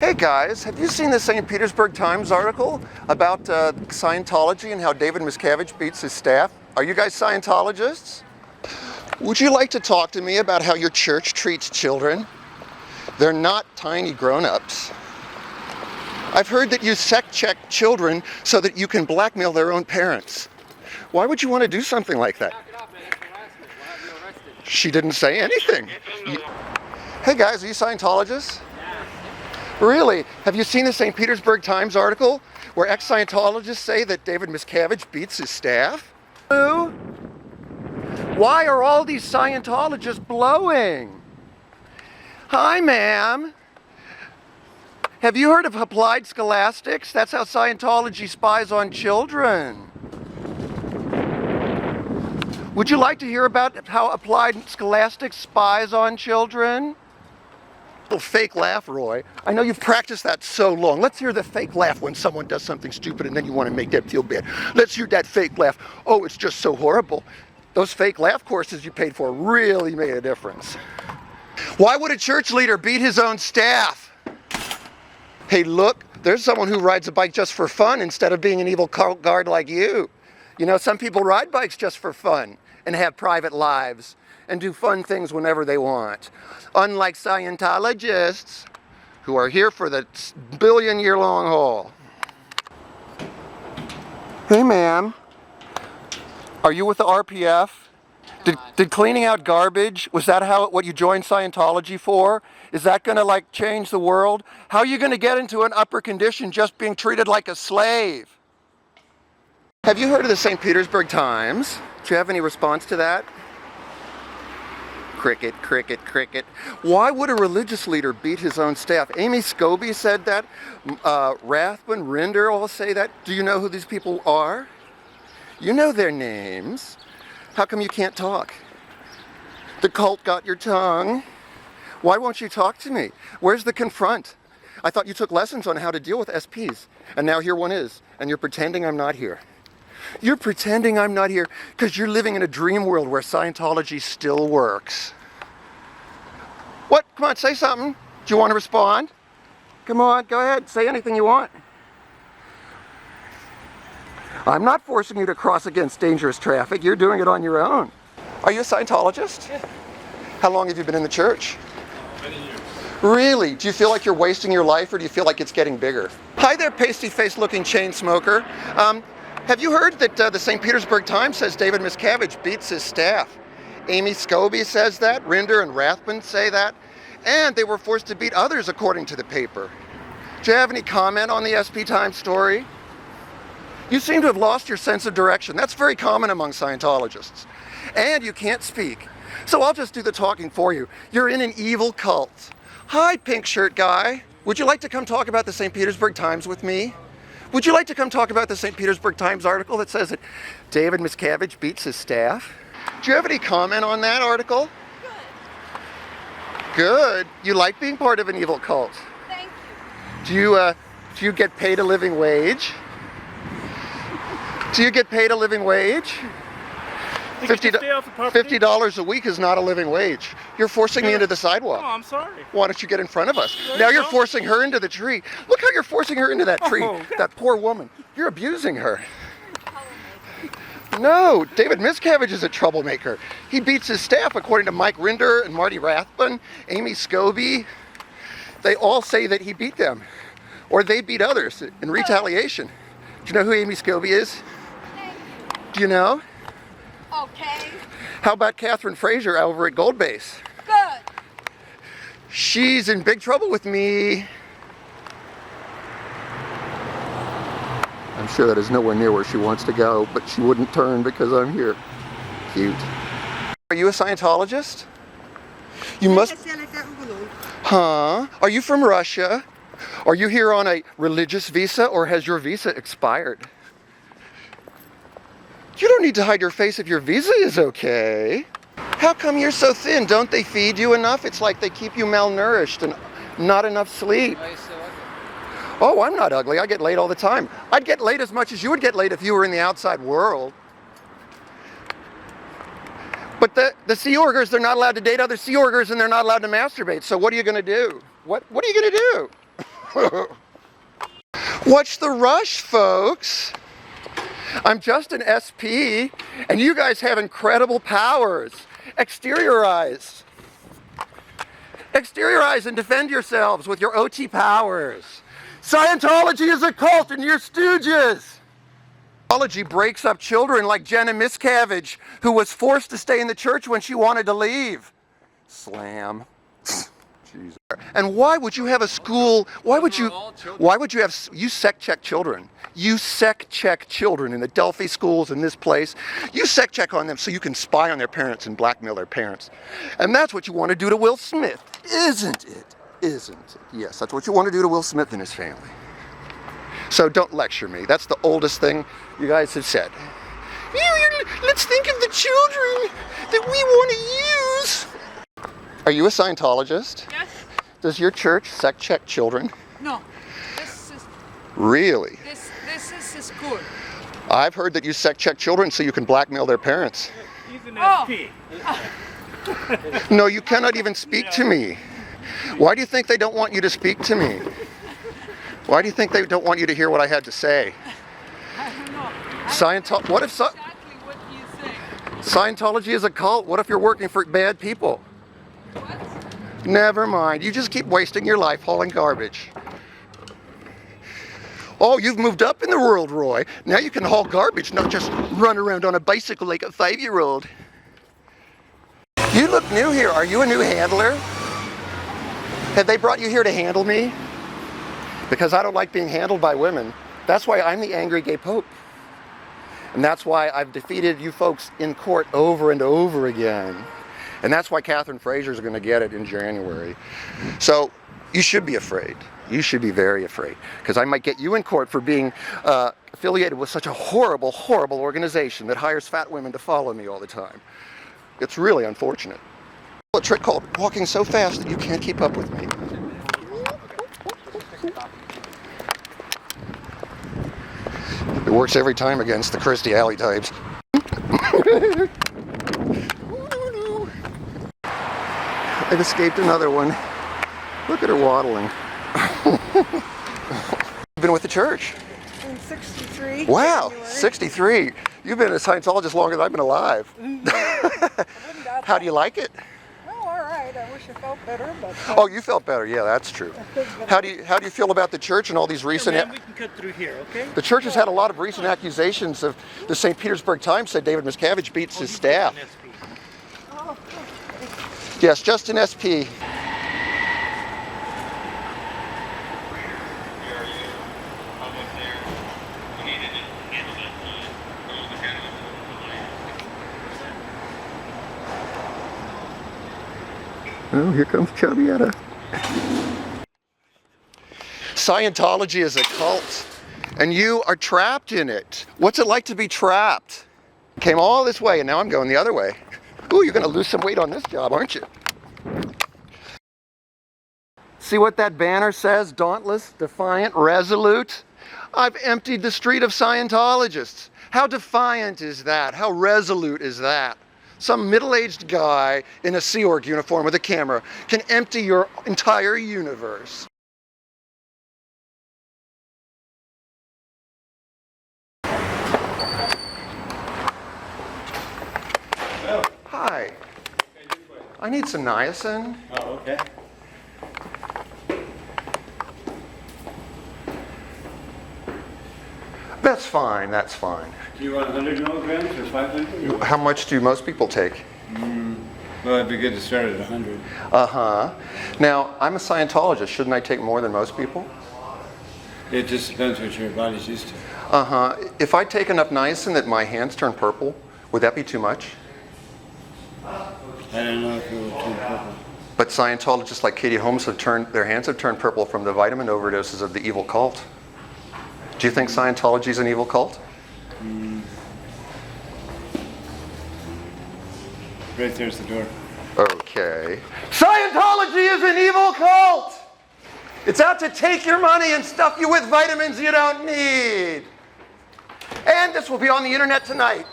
Hey guys, have you seen the St. Petersburg Times article about Scientology and how David Miscavige beats his staff? Are you guys Scientologists? Would you like to talk to me about how your church treats children? They're not tiny grown-ups. I've heard that you sect check children so that you can blackmail their own parents. Why would you want to do something like that? She didn't say anything. Hey guys, are you Scientologists? Really? Have you seen the St. Petersburg Times article where ex-Scientologists say that David Miscavige beats his staff? Why are all these Scientologists blowing? Hi, ma'am. Have you heard of applied scholastics? That's how Scientology spies on children. Would you like to hear about how applied scholastics spies on children? Little fake laugh, Roy. I know you've practiced that so long. Let's hear the fake laugh when someone does something stupid and then you want to make them feel bad. Let's hear that fake laugh. Oh, it's just so horrible. Those fake laugh courses you paid for really made a difference. Why would a church leader beat his own staff? Hey, look, there's someone who rides a bike just for fun instead of being an evil cult guard like you. You know, some people ride bikes just for fun and have private lives and do fun things whenever they want. Unlike Scientologists, who are here for the billion-year-long haul. Hey, ma'am. Are you with the RPF? Did cleaning out garbage, was that what you joined Scientology for? Is that going to change the world? How are you going to get into an upper condition just being treated like a slave? Have you heard of the St. Petersburg Times? Do you have any response to that? Cricket, cricket, cricket. Why would a religious leader beat his own staff? Amy Scobie said that. Rathbun, Rinder all say that. Do you know who these people are? You know their names. How come you can't talk? The cult got your tongue. Why won't you talk to me? Where's the confront? I thought you took lessons on how to deal with SPs. And now here one is. And you're pretending I'm not here. You're pretending I'm not here because you're living in a dream world where Scientology still works. What? Come on, say something. Do you want to respond? Come on, go ahead. Say anything you want. I'm not forcing you to cross against dangerous traffic. You're doing it on your own. Are you a Scientologist? Yeah. How long have you been in the church? Many years. Really? Do you feel like you're wasting your life or do you feel like it's getting bigger? Hi there, pasty-faced looking chain smoker. Have you heard that the St. Petersburg Times says David Miscavige beats his staff? Amy Scobie says that, Rinder and Rathbun say that, and they were forced to beat others according to the paper. Do you have any comment on the SP Times story? You seem to have lost your sense of direction. That's very common among Scientologists. And you can't speak. So I'll just do the talking for you. You're in an evil cult. Hi, pink shirt guy. Would you like to come talk about the St. Petersburg Times with me? Would you like to come talk about the St. Petersburg Times article that says that David Miscavige beats his staff? Do you have any comment on that article? Good. Good. You like being part of an evil cult? Thank you. Do you get paid a living wage? Do you get paid a living wage? $50 a week is not a living wage. You're forcing me into the sidewalk. Oh, I'm sorry. Why don't you get in front of us? Now you're forcing her into the tree. Look how you're forcing her into that tree. That poor woman. You're abusing her. No, David Miscavige is a troublemaker. He beats his staff according to Mike Rinder and Marty Rathbun, Amy Scobie. They all say that he beat them. Or they beat others in retaliation. Do you know who Amy Scobie is? Do you know? Okay. How about Catherine Fraser over at Gould Base? Good. She's in big trouble with me. I'm sure that is nowhere near where she wants to go, but she wouldn't turn because I'm here. Cute. Are you a Scientologist? You must... Huh? Are you from Russia? Are you here on a religious visa or has your visa expired? You don't need to hide your face if your visa is okay. How come you're so thin? Don't they feed you enough? It's like they keep you malnourished and not enough sleep. Why are you so ugly? Oh, I'm not ugly. I get laid all the time. I'd get laid as much as you would get laid if you were in the outside world. But the Sea Orgers, they're not allowed to date other Sea Orgers and they're not allowed to masturbate. So what are you going to do? What are you going to do? What's the rush, folks? I'm just an SP, and you guys have incredible powers. Exteriorize. Exteriorize and defend yourselves with your OT powers. Scientology is a cult and you're stooges. Scientology breaks up children like Jenna Miscavige, who was forced to stay in the church when she wanted to leave. Slam. Jesus. And why would you have a school? Why would you have, you sect check children. You sect check children in the Delphi schools in this place. You sect check on them so you can spy on their parents and blackmail their parents. And that's what you want to do to Will Smith, isn't it? Isn't it? Yes, that's what you want to do to Will Smith and his family. So don't lecture me. That's the oldest thing you guys have said. Let's think of the children that we want to use. Are you a Scientologist? Yes. Does your church sect check children? No. This is Really? this is school. I've heard that you sect check children so you can blackmail their parents. He's an Oh. SP. No, you cannot even speak to me. Why do you think they don't want you to speak to me? Why do you think they don't want you to hear what I had to say? I don't know. What if Exactly what you say. Scientology is a cult? What if you're working for bad people? What? Never mind. You just keep wasting your life hauling garbage. Oh, you've moved up in the world, Roy. Now you can haul garbage, not just run around on a bicycle like a 5-year-old. You look new here. Are you a new handler? Have they brought you here to handle me? Because I don't like being handled by women. That's why I'm the angry gay pope. And that's why I've defeated you folks in court over and over again. And that's why Catherine Frazier's going to get it in January. So you should be afraid. You should be very afraid. Because I might get you in court for being affiliated with such a horrible, horrible organization that hires fat women to follow me all the time. It's really unfortunate. A trick called walking so fast that you can't keep up with me. It works every time against the Christie Alley types. I've escaped another one. Look at her waddling. You've been with the church? In 63. Wow, January. 63. You've been a Scientologist longer than I've been alive. How do you like it? Oh, all right. I wish I felt better, but. Oh, you felt better. Yeah, that's true. How do you feel about the church and all these recent? Man, we can cut through here, okay? The church has had a lot of recent accusations. Of the St. Petersburg Times said David Miscavige beats his staff. Oh, Yes, just an SP. Oh, here comes Chubbietta. Scientology is a cult, and you are trapped in it. What's it like to be trapped? Came all this way, and now I'm going the other way. Ooh, you're going to lose some weight on this job, aren't you? See what that banner says? Dauntless, defiant, resolute. I've emptied the street of Scientologists. How defiant is that? How resolute is that? Some middle-aged guy in a Sea Org uniform with a camera can empty your entire universe. Hi. I need some niacin. Oh, okay. That's fine, that's fine. Do you want 100 milligrams or 500? How much do most people take? Well, it'd be good to start at 100. Uh-huh. Now, I'm a Scientologist. Shouldn't I take more than most people? It just depends what your body's used to. Uh-huh. If I take enough niacin that my hands turn purple, would that be too much? I don't know if it will turn purple. But Scientologists like Katie Holmes their hands have turned purple from the vitamin overdoses of the evil cult. Do you think Scientology is an evil cult? Right there's the door. Okay. Scientology is an evil cult! It's out to take your money and stuff you with vitamins you don't need. And this will be on the internet tonight.